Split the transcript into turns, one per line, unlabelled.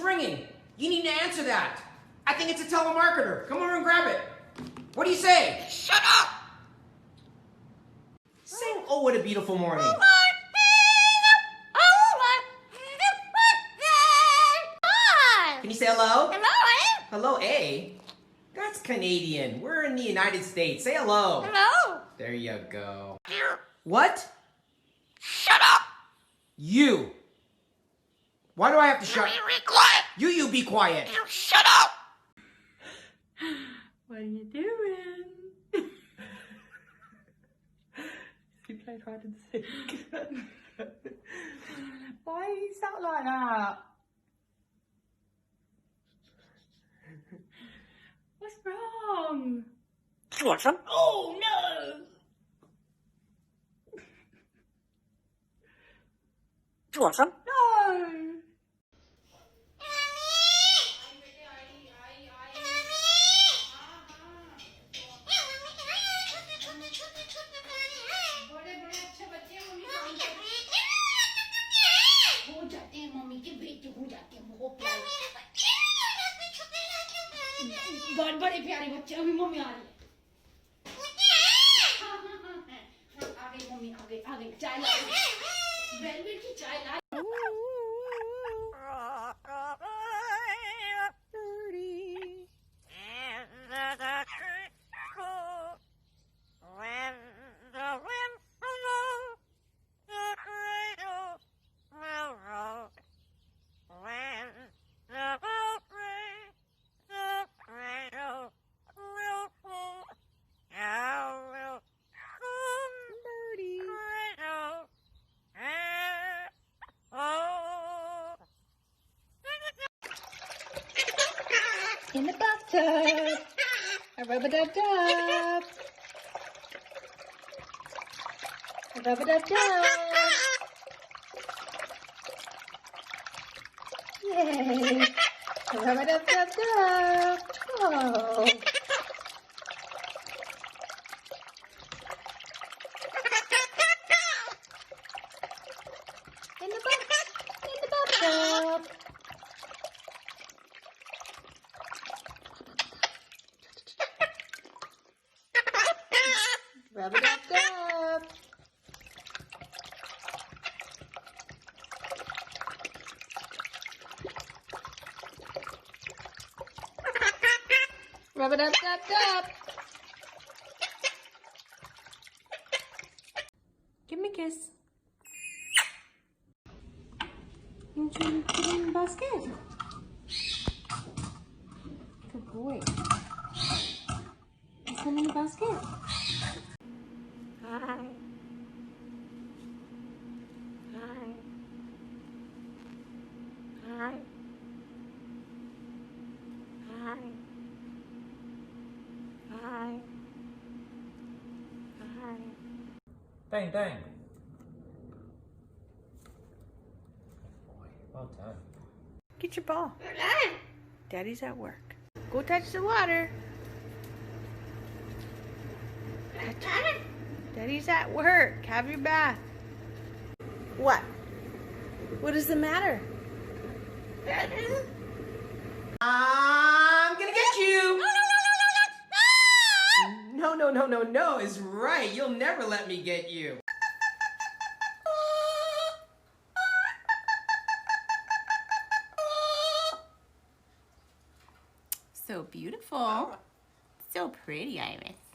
Ringing. You need to answer that. I think it's a telemarketer. Come over and grab it. What do you say? Shut up! Sing "Oh, What a Beautiful Morning." Can you say hello?
Hello,
Hello, A. That's Canadian. We're in the United States. Say hello.
Hello.
There you go.
Here.
What?
Shut up.
You. Why do I have to shut?
You be quiet.
You be quiet.
You shut up.
What are you doing? You played hide and seek. Why are you sat like that? What's wrong?
You want some?
Oh no!
You want some?
No!
बड़े प्यारे बच्चे अभी mummy आ रही है आ गई mummy आ गई चाय ला velvet की चाय ला
In the bathtub. A rub-a-dub-dub. A rub-a-dub-dub. Yay. A rub-a-dub-dub-dub. Oh. In the bathtub. Rub-a-dub-dub. Rub-a-dub-dub-dub. Give me a kiss. You want to put it in the basket? Good boy. Put it in the basket.
Hi. Hi. Hi. Hi. Hi. Hi.
Bang, bang. Boy, well done.
Get your ball. Daddy's at work. Go touch the water. Daddy's at work. Have your bath. What? What is the matter?
I'm gonna get you. No is right. You'll never let me get you.
So beautiful. So pretty, Iris.